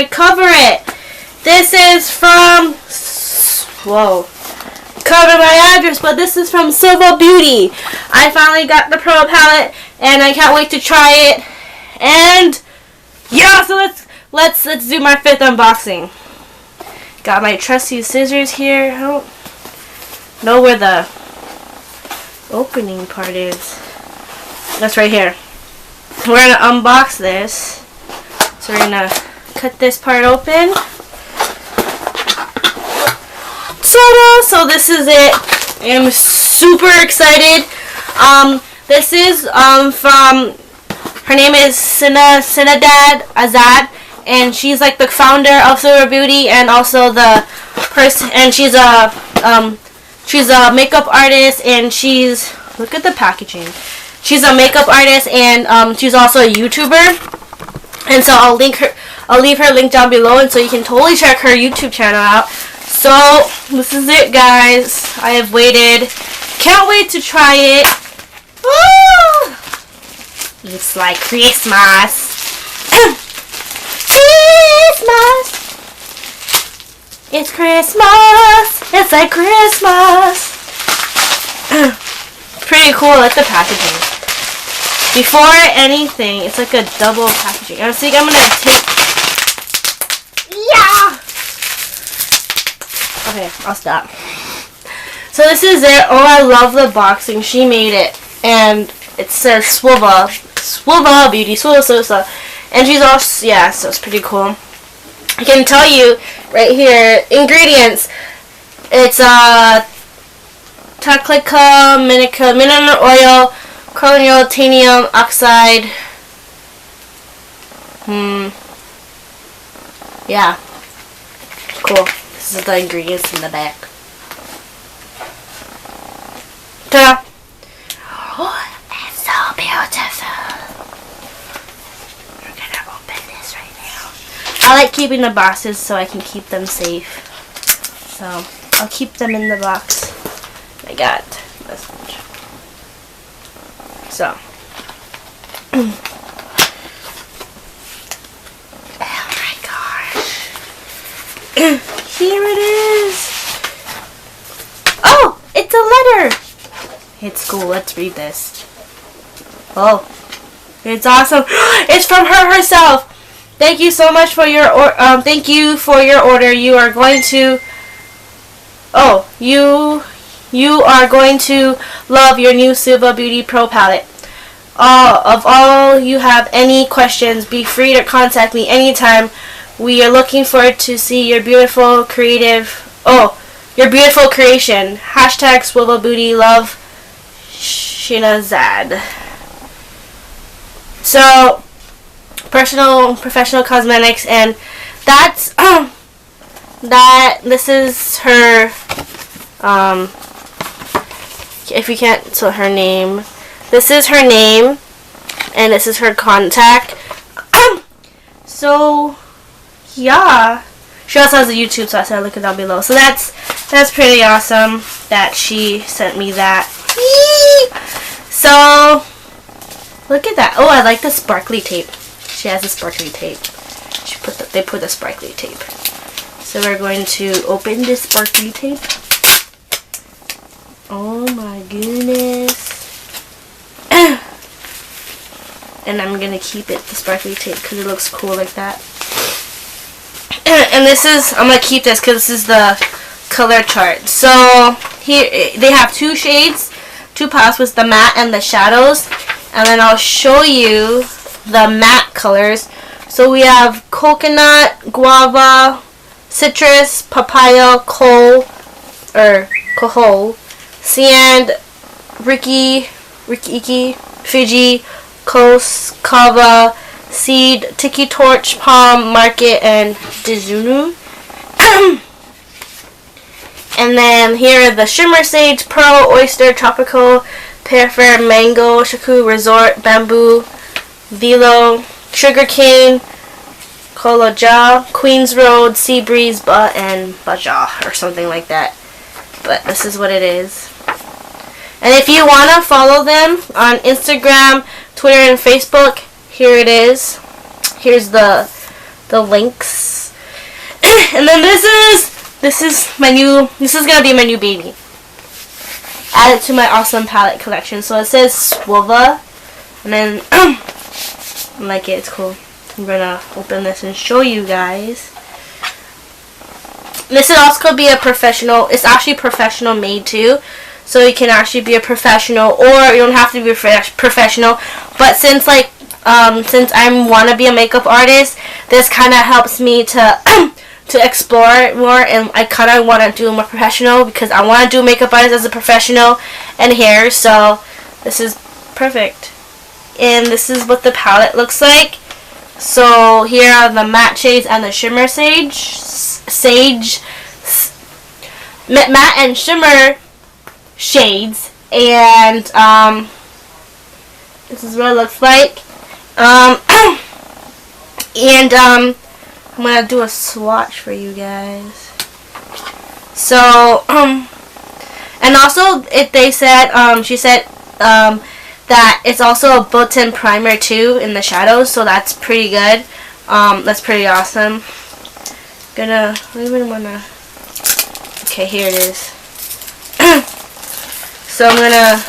to cover it. This is from, whoa, cover my address, but this is from Suva Beauty. I finally got the Pro palette, and I can't wait to try it. And yeah, so let's do my 5th unboxing. Got my trusty scissors here. I don't know where the opening part is. That's right here. We're gonna unbox this. So we're gonna cut this part open. Ta-da! So this is it. I'm super excited. This is from, her name is Sinadad Azad, and she's like the founder of Suva Beauty, and also the person, and she's a makeup artist, and she's, look at the packaging. She's a makeup artist, and she's also a YouTuber. And so I'll leave her link down below, and so you can totally check her YouTube channel out. So this is it, guys. I have waited. Can't wait to try it. Woo! It's like Christmas. Christmas. It's Christmas. It's like Christmas. Pretty cool. I like the packaging. Before anything, it's like a double packaging. I think I'm gonna take. Yeah. Okay, I'll stop. So this is it. Oh, I love the boxing. She made it, and it says Suva Beauty, Suva, and she's also, yeah. So it's pretty cool. I can tell you right here ingredients. It's Taclica, mineral oil, corneal titanium oxide. Yeah. Cool. This is the ingredients in the back. Ta-da! Oh, it's so beautiful. We're gonna open this right now. I like keeping the boxes so I can keep them safe. So I'll keep them in the box. I got this much. So. Oh my gosh. Here it is. Oh, it's a letter. It's cool. Let's read this. Oh, it's awesome. It's from her herself. Thank you so much for your thank you for your order. You are going to you are going to love your new Suva Beauty Pro palette. Of all you have any questions, be free to contact me anytime. We are looking forward to see your beautiful creation. Hashtag Suva Beauty Love, Shinazad. So, professional cosmetics, and that's this is her, if you can't, so her name, this is her name, and this is her contact. So, yeah, she also has a YouTube, so I said look it down below. So that's pretty awesome that she sent me that. So, look at that. Oh, I like the sparkly tape. She has the sparkly tape. They put the sparkly tape. So we're going to open this sparkly tape. Oh my goodness. And I'm going to keep it, the sparkly tape, because it looks cool like that. And this is, I'm going to keep this because this is the color chart. So here they have two shades, two palettes with the matte and the shadows. And then I'll show you the matte colors. So we have coconut, guava, citrus, papaya, coal, sand, Riki, Fiji, Kos, Kava, Seed, Tiki Torch, Palm, Market, and Dizunu. And then here are the Shimmer Sage, Pearl, Oyster, Tropical, Pear, Mango, Shaku, Resort, Bamboo, Velo, Sugarcane, Koloja, Queens Road, Sea Breeze, and Baja, or something like that. But this is what it is. And if you want to follow them on Instagram, Twitter, and Facebook, here it is. Here's the the links. And then this is gonna be my new baby. Added to my awesome palette collection. So it says Suva, and then I like it. It's cool. I'm gonna open this and show you guys. This is also could be a professional. It's actually professional made too, so you can actually be a professional, or you don't have to be a professional. But since since I want to be a makeup artist, this kind of helps me to to explore it more, and I kind of want to do more professional because I want to do makeup artist as a professional and hair. So this is perfect, and this is what the palette looks like. So here are the matte shades and the shimmer matte and shimmer shades, and this is what it looks like. And I'm gonna do a swatch for you guys. So and also she said that it's also a built-in primer too in the shadows, so that's pretty good. That's pretty awesome. Okay, here it is. So I'm gonna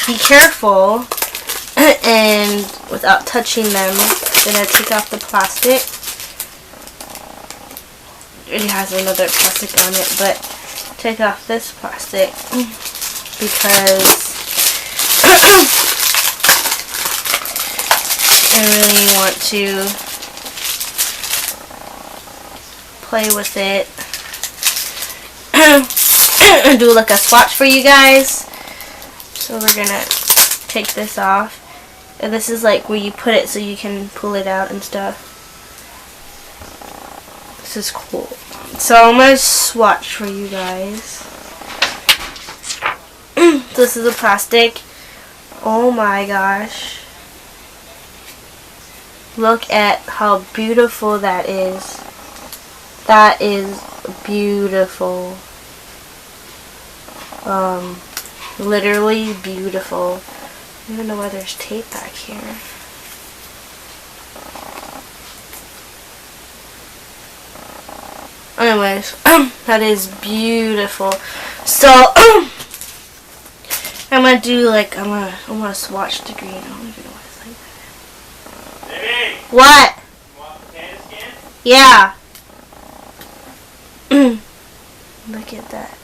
be careful and without touching them, I'm gonna take off the plastic. It already has another plastic on it, but take off this plastic because I really want to play with it and do like a swatch for you guys. So we're gonna take this off, and this is like where you put it so you can pull it out and stuff. This is cool. So I'm gonna swatch for you guys. This is the plastic. Oh my gosh. Look at how beautiful that is. That is beautiful. Literally beautiful. I don't even know why there's tape back here. Anyways, that is beautiful. So I'm gonna do like I'm gonna swatch the green. I don't even know what it's like. Baby. What? You want potato skin? Yeah. Look at that.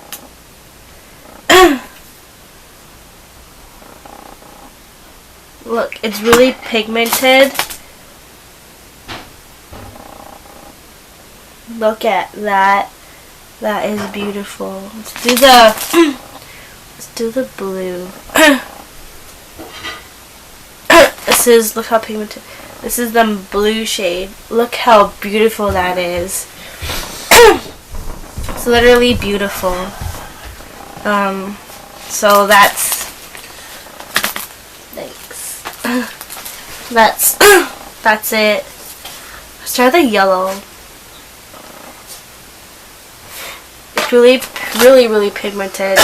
Look, it's really pigmented. Look at that. That is beautiful. Let's do the blue. Look how pigmented. This is the blue shade. Look how beautiful that is. It's literally beautiful. So that's that's it. Let's try the yellow. It's really pigmented.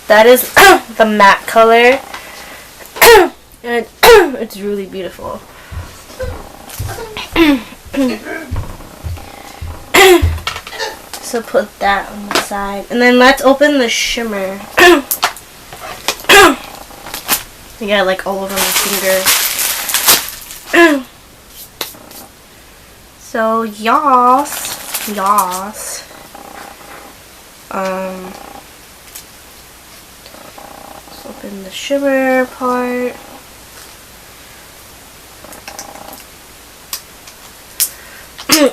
That is the matte color. And it's really beautiful. So put that on the side. And then let's open the shimmer. I got it like all over my finger. So yas. Let's open the shimmer part.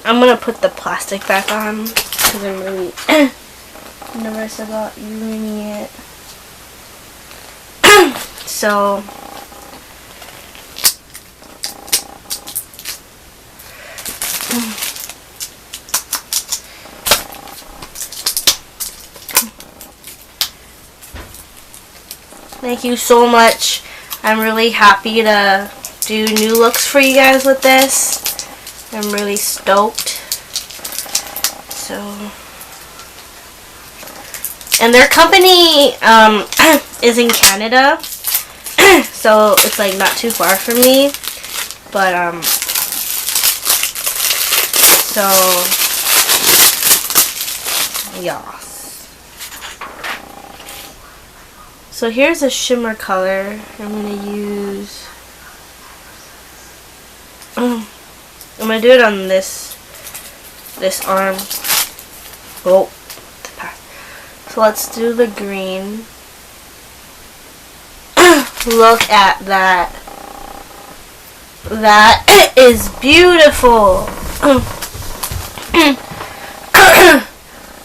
I'm gonna put the plastic back on because I'm really nervous about ruining it. So thank you so much. I'm really happy to do new looks for you guys with this. I'm really stoked. So, and their company is in Canada. So so it's like not too far from me. But so yeah. So here's a shimmer color. I'm gonna use. I'm gonna do it on this arm. Oh, so let's do the green. Look at that. That is beautiful.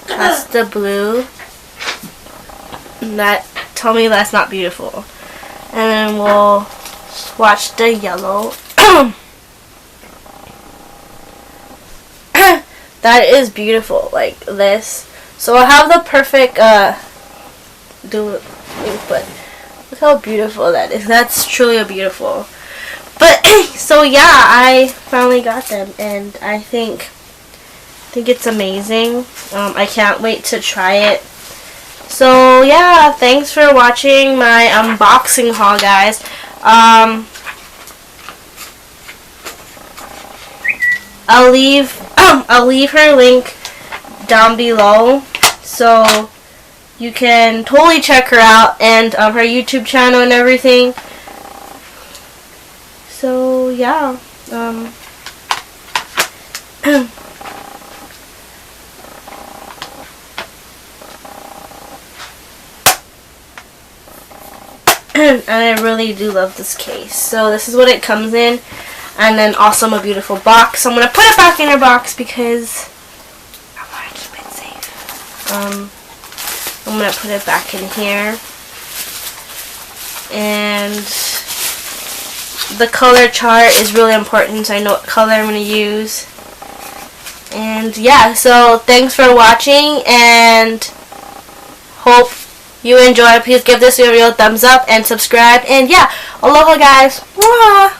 That's the blue. Tell me that's not beautiful. And then we'll swatch the yellow. That is beautiful, like this. So I have the perfect but look how beautiful that is. That's truly beautiful. But so yeah, I finally got them, and I think it's amazing. I can't wait to try it. So yeah, thanks for watching my unboxing haul, guys. I'll leave her link down below, so you can totally check her out, and her YouTube channel and everything. So yeah, and I really do love this case. So this is what it comes in, and then also a beautiful box. So I'm gonna put it back in her box because I want to keep it safe. I'm gonna put it back in here, and the color chart is really important, so I know what color I'm gonna use. And yeah, so thanks for watching, and hope you enjoy. Please give this video a thumbs up and subscribe, and yeah, aloha guys. Mwah!